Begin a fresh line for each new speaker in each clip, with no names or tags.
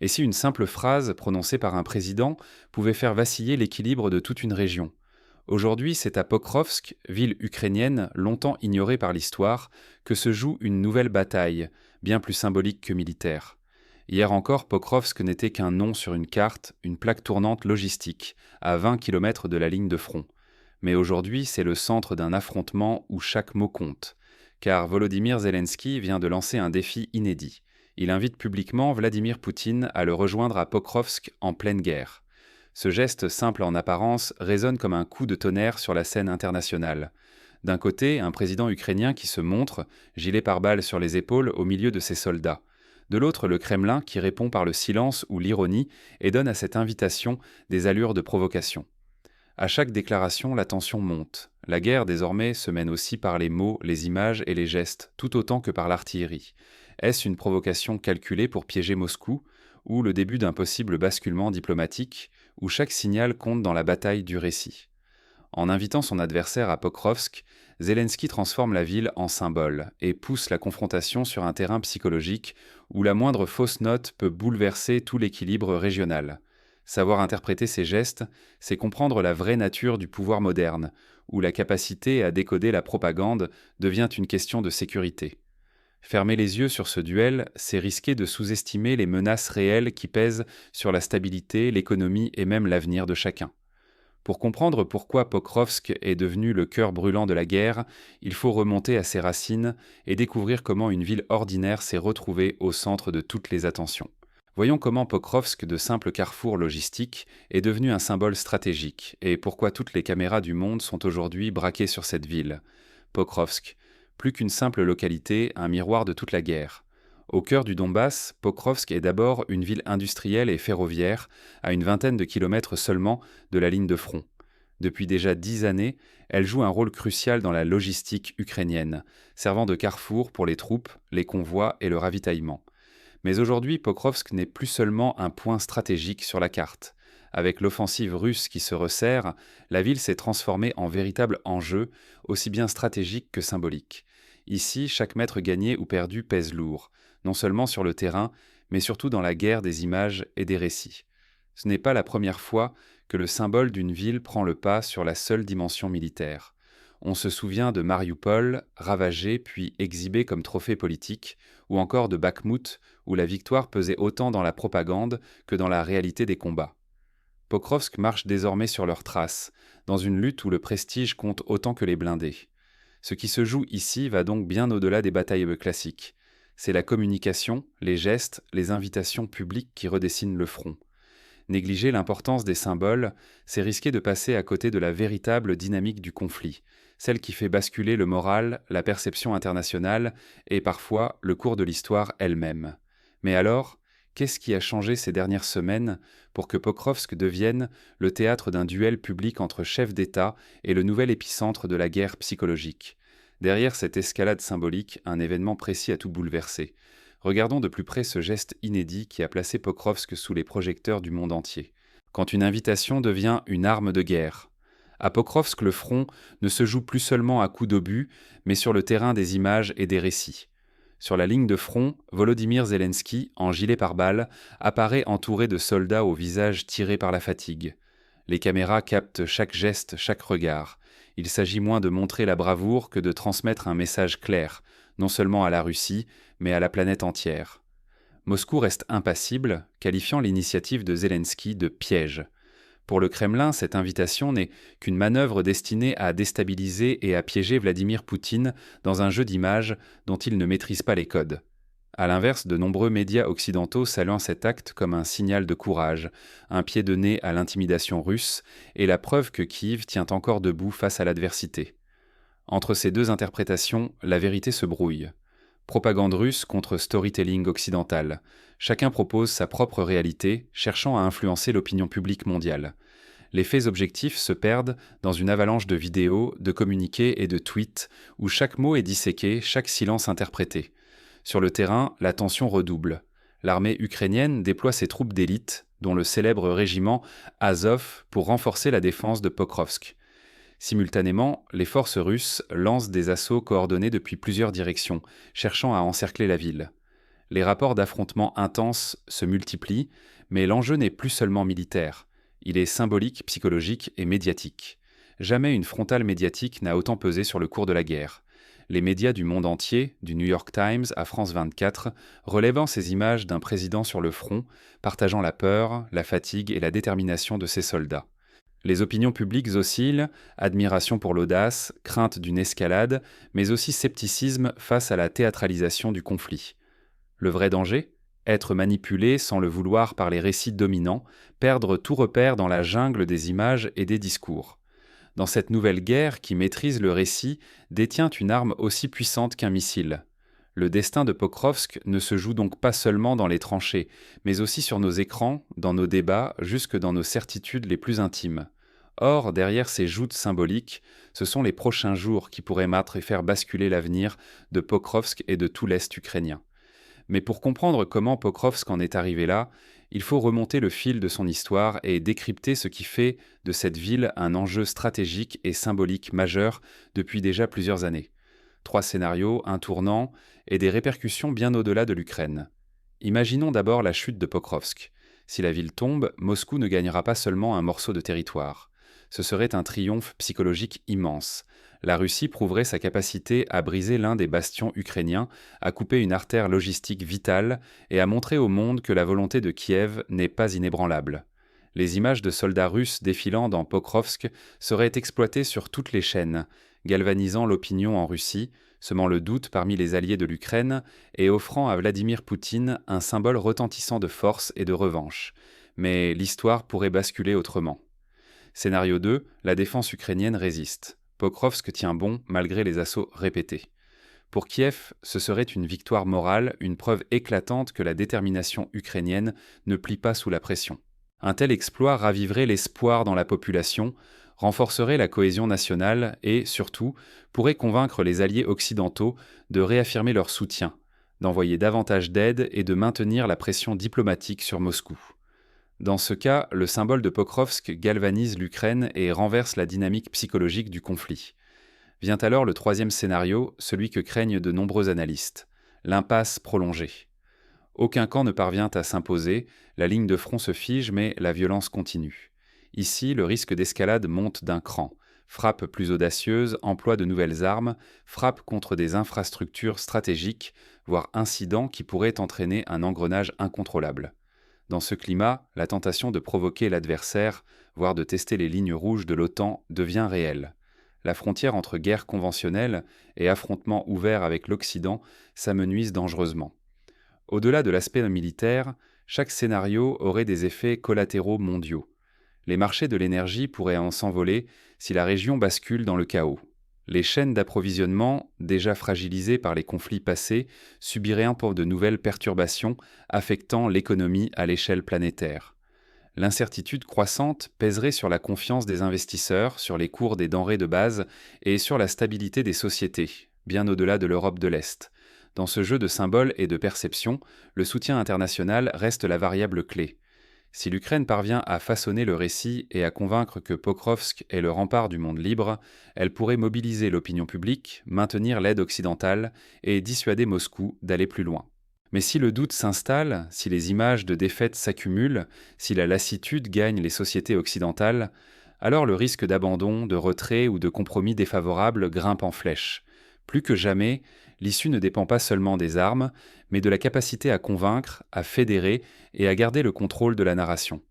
Et si une simple phrase prononcée par un président pouvait faire vaciller l'équilibre de toute une région? Aujourd'hui, c'est à Pokrovsk, ville ukrainienne longtemps ignorée par l'histoire, que se joue une nouvelle bataille, bien plus symbolique que militaire. Hier encore, Pokrovsk n'était qu'un nom sur une carte, une plaque tournante logistique, à 20 kilomètres de la ligne de front. Mais aujourd'hui, c'est le centre d'un affrontement où chaque mot compte. Car Volodymyr Zelensky vient de lancer un défi inédit. Il invite publiquement Vladimir Poutine à le rejoindre à Pokrovsk en pleine guerre. Ce geste simple en apparence résonne comme un coup de tonnerre sur la scène internationale. D'un côté, un président ukrainien qui se montre, gilet pare-balles sur les épaules, au milieu de ses soldats. De l'autre, le Kremlin qui répond par le silence ou l'ironie et donne à cette invitation des allures de provocation. À chaque déclaration, la tension monte. La guerre, désormais, se mène aussi par les mots, les images et les gestes, tout autant que par l'artillerie. Est-ce une provocation calculée pour piéger Moscou, ou le début d'un possible basculement diplomatique, où chaque signal compte dans la bataille du récit? En invitant son adversaire à Pokrovsk, Zelensky transforme la ville en symbole et pousse la confrontation sur un terrain psychologique où la moindre fausse note peut bouleverser tout l'équilibre régional. Savoir interpréter ces gestes, c'est comprendre la vraie nature du pouvoir moderne, où la capacité à décoder la propagande devient une question de sécurité. Fermer les yeux sur ce duel, c'est risquer de sous-estimer les menaces réelles qui pèsent sur la stabilité, l'économie et même l'avenir de chacun. Pour comprendre pourquoi Pokrovsk est devenu le cœur brûlant de la guerre, il faut remonter à ses racines et découvrir comment une ville ordinaire s'est retrouvée au centre de toutes les attentions. Voyons comment Pokrovsk, de simple carrefour logistique, est devenu un symbole stratégique et pourquoi toutes les caméras du monde sont aujourd'hui braquées sur cette ville. Pokrovsk, plus qu'une simple localité, un miroir de toute la guerre. Au cœur du Donbass, Pokrovsk est d'abord une ville industrielle et ferroviaire, à une vingtaine de kilomètres seulement de la ligne de front. Depuis déjà 10 années, elle joue un rôle crucial dans la logistique ukrainienne, servant de carrefour pour les troupes, les convois et le ravitaillement. Mais aujourd'hui, Pokrovsk n'est plus seulement un point stratégique sur la carte. Avec l'offensive russe qui se resserre, la ville s'est transformée en véritable enjeu, aussi bien stratégique que symbolique. Ici, chaque mètre gagné ou perdu pèse lourd, non seulement sur le terrain, mais surtout dans la guerre des images et des récits. Ce n'est pas la première fois que le symbole d'une ville prend le pas sur la seule dimension militaire. On se souvient de Mariupol, ravagé puis exhibé comme trophée politique, ou encore de Bakhmout, où la victoire pesait autant dans la propagande que dans la réalité des combats. Pokrovsk marche désormais sur leurs traces, dans une lutte où le prestige compte autant que les blindés. Ce qui se joue ici va donc bien au-delà des batailles classiques. C'est la communication, les gestes, les invitations publiques qui redessinent le front. Négliger l'importance des symboles, c'est risquer de passer à côté de la véritable dynamique du conflit, celle qui fait basculer le moral, la perception internationale et parfois le cours de l'histoire elle-même. Mais alors, qu'est-ce qui a changé ces dernières semaines pour que Pokrovsk devienne le théâtre d'un duel public entre chefs d'État et le nouvel épicentre de la guerre psychologique? Derrière cette escalade symbolique, un événement précis a tout bouleversé. Regardons de plus près ce geste inédit qui a placé Pokrovsk sous les projecteurs du monde entier. Quand une invitation devient une arme de guerre. À Pokrovsk, le front ne se joue plus seulement à coups d'obus, mais sur le terrain des images et des récits. Sur la ligne de front, Volodymyr Zelensky, en gilet pare-balles, apparaît entouré de soldats au visage tiré par la fatigue. Les caméras captent chaque geste, chaque regard. Il s'agit moins de montrer la bravoure que de transmettre un message clair, non seulement à la Russie, mais à la planète entière. Moscou reste impassible, qualifiant l'initiative de Zelensky de piège. Pour le Kremlin, cette invitation n'est qu'une manœuvre destinée à déstabiliser et à piéger Vladimir Poutine dans un jeu d'images dont il ne maîtrise pas les codes. À l'inverse, de nombreux médias occidentaux saluent cet acte comme un signal de courage, un pied de nez à l'intimidation russe et la preuve que Kiev tient encore debout face à l'adversité. Entre ces deux interprétations, la vérité se brouille. Propagande russe contre storytelling occidental. Chacun propose sa propre réalité, cherchant à influencer l'opinion publique mondiale. Les faits objectifs se perdent dans une avalanche de vidéos, de communiqués et de tweets où chaque mot est disséqué, chaque silence interprété. Sur le terrain, la tension redouble. L'armée ukrainienne déploie ses troupes d'élite, dont le célèbre régiment Azov, pour renforcer la défense de Pokrovsk. Simultanément, les forces russes lancent des assauts coordonnés depuis plusieurs directions, cherchant à encercler la ville. Les rapports d'affrontements intenses se multiplient, mais l'enjeu n'est plus seulement militaire. Il est symbolique, psychologique et médiatique. Jamais une frontale médiatique n'a autant pesé sur le cours de la guerre. Les médias du monde entier, du New York Times à France 24, relevant ces images d'un président sur le front, partageant la peur, la fatigue et la détermination de ses soldats. Les opinions publiques oscillent, admiration pour l'audace, crainte d'une escalade, mais aussi scepticisme face à la théâtralisation du conflit. Le vrai danger ? Être manipulé sans le vouloir par les récits dominants, perdre tout repère dans la jungle des images et des discours. Dans cette nouvelle guerre qui maîtrise le récit, détient une arme aussi puissante qu'un missile. Le destin de Pokrovsk ne se joue donc pas seulement dans les tranchées, mais aussi sur nos écrans, dans nos débats, jusque dans nos certitudes les plus intimes. Or, derrière ces joutes symboliques, ce sont les prochains jours qui pourraient mettre et faire basculer l'avenir de Pokrovsk et de tout l'Est ukrainien. Mais pour comprendre comment Pokrovsk en est arrivé là, il faut remonter le fil de son histoire et décrypter ce qui fait de cette ville un enjeu stratégique et symbolique majeur depuis déjà plusieurs années. 3 scénarios, un tournant et des répercussions bien au-delà de l'Ukraine. Imaginons d'abord la chute de Pokrovsk. Si la ville tombe, Moscou ne gagnera pas seulement un morceau de territoire. Ce serait un triomphe psychologique immense. La Russie prouverait sa capacité à briser l'un des bastions ukrainiens, à couper une artère logistique vitale et à montrer au monde que la volonté de Kiev n'est pas inébranlable. Les images de soldats russes défilant dans Pokrovsk seraient exploitées sur toutes les chaînes, galvanisant l'opinion en Russie, semant le doute parmi les alliés de l'Ukraine et offrant à Vladimir Poutine un symbole retentissant de force et de revanche. Mais l'histoire pourrait basculer autrement. Scénario 2, la défense ukrainienne résiste. Pokrovsk tient bon malgré les assauts répétés. Pour Kiev, ce serait une victoire morale, une preuve éclatante que la détermination ukrainienne ne plie pas sous la pression. Un tel exploit raviverait l'espoir dans la population, renforcerait la cohésion nationale et, surtout, pourrait convaincre les alliés occidentaux de réaffirmer leur soutien, d'envoyer davantage d'aide et de maintenir la pression diplomatique sur Moscou. Dans ce cas, le symbole de Pokrovsk galvanise l'Ukraine et renverse la dynamique psychologique du conflit. Vient alors le 3e scénario, celui que craignent de nombreux analystes, l'impasse prolongée. Aucun camp ne parvient à s'imposer, la ligne de front se fige mais la violence continue. Ici, le risque d'escalade monte d'un cran. Frappe plus audacieuse, emploi de nouvelles armes, frappe contre des infrastructures stratégiques, voire incidents qui pourraient entraîner un engrenage incontrôlable. Dans ce climat, la tentation de provoquer l'adversaire, voire de tester les lignes rouges de l'OTAN, devient réelle. La frontière entre guerre conventionnelle et affrontement ouvert avec l'Occident s'amenuise dangereusement. Au-delà de l'aspect militaire, chaque scénario aurait des effets collatéraux mondiaux. Les marchés de l'énergie pourraient en s'envoler si la région bascule dans le chaos. Les chaînes d'approvisionnement, déjà fragilisées par les conflits passés, subiraient un peu de nouvelles perturbations affectant l'économie à l'échelle planétaire. L'incertitude croissante pèserait sur la confiance des investisseurs, sur les cours des denrées de base et sur la stabilité des sociétés, bien au-delà de l'Europe de l'Est. Dans ce jeu de symboles et de perceptions, le soutien international reste la variable clé. Si l'Ukraine parvient à façonner le récit et à convaincre que Pokrovsk est le rempart du monde libre, elle pourrait mobiliser l'opinion publique, maintenir l'aide occidentale et dissuader Moscou d'aller plus loin. Mais si le doute s'installe, si les images de défaite s'accumulent, si la lassitude gagne les sociétés occidentales, alors le risque d'abandon, de retrait ou de compromis défavorable grimpe en flèche. Plus que jamais, l'issue ne dépend pas seulement des armes, mais de la capacité à convaincre, à fédérer et à garder le contrôle de la narration.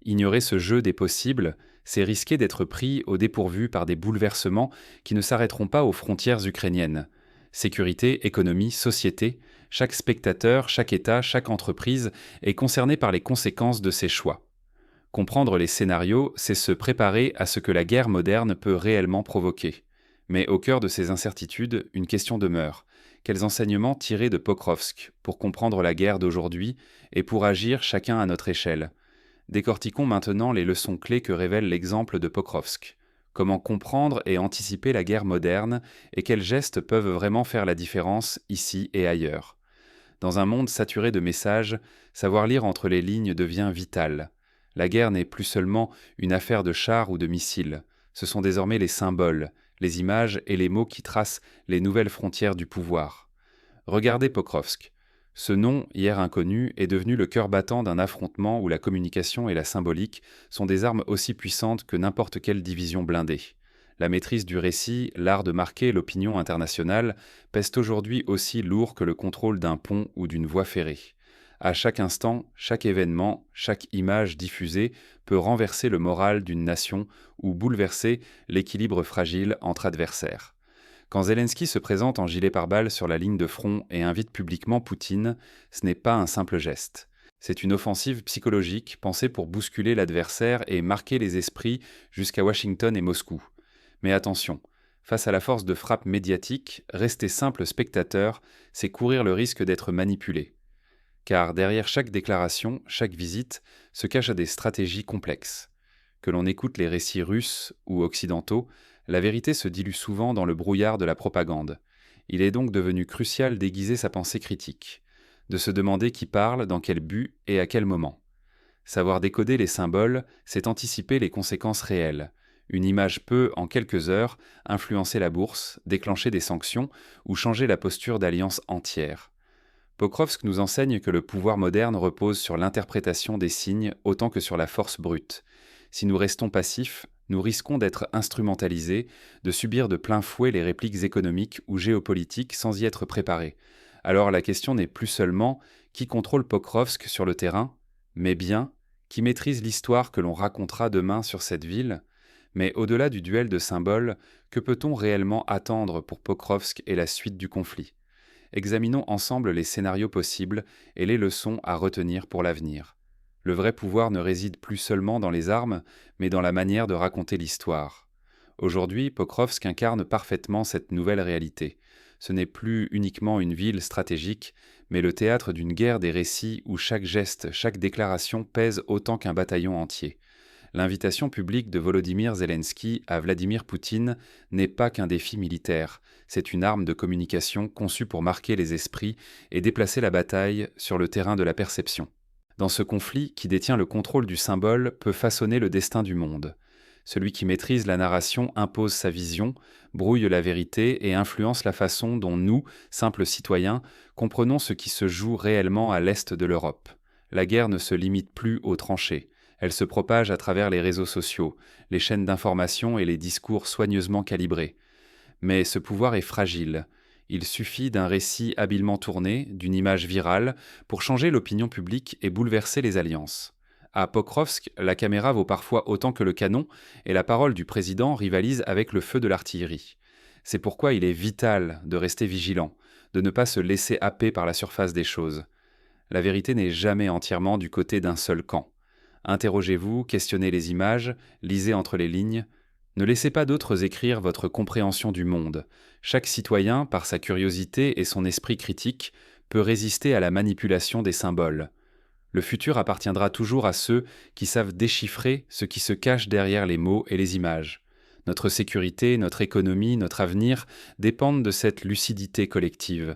Ignorer ce jeu des possibles, c'est risquer d'être pris au dépourvu par des bouleversements qui ne s'arrêteront pas aux frontières ukrainiennes. Sécurité, économie, société, chaque spectateur, chaque État, chaque entreprise est concerné par les conséquences de ces choix. Comprendre les scénarios, c'est se préparer à ce que la guerre moderne peut réellement provoquer. Mais au cœur de ces incertitudes, une question demeure. Quels enseignements tirer de Pokrovsk pour comprendre la guerre d'aujourd'hui et pour agir chacun à notre échelle ? Décortiquons maintenant les leçons clés que révèle l'exemple de Pokrovsk. Comment comprendre et anticiper la guerre moderne et quels gestes peuvent vraiment faire la différence ici et ailleurs ? Dans un monde saturé de messages, savoir lire entre les lignes devient vital. La guerre n'est plus seulement une affaire de chars ou de missiles. Ce sont désormais les symboles, les images et les mots qui tracent les nouvelles frontières du pouvoir. Regardez Pokrovsk. Ce nom, hier inconnu, est devenu le cœur battant d'un affrontement où la communication et la symbolique sont des armes aussi puissantes que n'importe quelle division blindée. La maîtrise du récit, l'art de marquer l'opinion internationale, pèsent aujourd'hui aussi lourd que le contrôle d'un pont ou d'une voie ferrée. À chaque instant, chaque événement, chaque image diffusée peut renverser le moral d'une nation ou bouleverser l'équilibre fragile entre adversaires. Quand Zelensky se présente en gilet pare-balles sur la ligne de front et invite publiquement Poutine, ce n'est pas un simple geste. C'est une offensive psychologique pensée pour bousculer l'adversaire et marquer les esprits jusqu'à Washington et Moscou. Mais attention, face à la force de frappe médiatique, rester simple spectateur, c'est courir le risque d'être manipulé. Car derrière chaque déclaration, chaque visite, se cachent des stratégies complexes. Que l'on écoute les récits russes ou occidentaux, la vérité se dilue souvent dans le brouillard de la propagande. Il est donc devenu crucial d'aiguiser sa pensée critique, de se demander qui parle, dans quel but et à quel moment. Savoir décoder les symboles, c'est anticiper les conséquences réelles. Une image peut, en quelques heures, influencer la bourse, déclencher des sanctions ou changer la posture d'alliances entières. Pokrovsk nous enseigne que le pouvoir moderne repose sur l'interprétation des signes autant que sur la force brute. Si nous restons passifs, nous risquons d'être instrumentalisés, de subir de plein fouet les répliques économiques ou géopolitiques sans y être préparés. Alors la question n'est plus seulement qui contrôle Pokrovsk sur le terrain, mais bien qui maîtrise l'histoire que l'on racontera demain sur cette ville. Mais au-delà du duel de symboles, que peut-on réellement attendre pour Pokrovsk et la suite du conflit ? Examinons ensemble les scénarios possibles et les leçons à retenir pour l'avenir. Le vrai pouvoir ne réside plus seulement dans les armes, mais dans la manière de raconter l'histoire. Aujourd'hui, Pokrovsk incarne parfaitement cette nouvelle réalité. Ce n'est plus uniquement une ville stratégique, mais le théâtre d'une guerre des récits où chaque geste, chaque déclaration pèse autant qu'un bataillon entier. L'invitation publique de Volodymyr Zelensky à Vladimir Poutine n'est pas qu'un défi militaire, c'est une arme de communication conçue pour marquer les esprits et déplacer la bataille sur le terrain de la perception. Dans ce conflit, qui détient le contrôle du symbole peut façonner le destin du monde. Celui qui maîtrise la narration impose sa vision, brouille la vérité et influence la façon dont nous, simples citoyens, comprenons ce qui se joue réellement à l'est de l'Europe. La guerre ne se limite plus aux tranchées. Elle se propage à travers les réseaux sociaux, les chaînes d'information et les discours soigneusement calibrés. Mais ce pouvoir est fragile. Il suffit d'un récit habilement tourné, d'une image virale, pour changer l'opinion publique et bouleverser les alliances. À Pokrovsk, la caméra vaut parfois autant que le canon, et la parole du président rivalise avec le feu de l'artillerie. C'est pourquoi il est vital de rester vigilant, de ne pas se laisser happer par la surface des choses. La vérité n'est jamais entièrement du côté d'un seul camp. Interrogez-vous, questionnez les images, lisez entre les lignes. Ne laissez pas d'autres écrire votre compréhension du monde. Chaque citoyen, par sa curiosité et son esprit critique, peut résister à la manipulation des symboles. Le futur appartiendra toujours à ceux qui savent déchiffrer ce qui se cache derrière les mots et les images. Notre sécurité, notre économie, notre avenir dépendent de cette lucidité collective.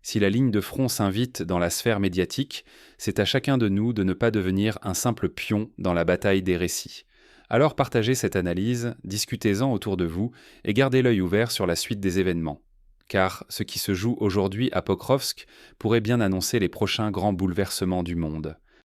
Si la ligne de front s'invite dans la sphère médiatique, c'est à chacun de nous de ne pas devenir un simple pion dans la bataille des récits. Alors partagez cette analyse, discutez-en autour de vous et gardez l'œil ouvert sur la suite des événements. Car ce qui se joue aujourd'hui à Pokrovsk pourrait bien annoncer les prochains grands bouleversements du monde.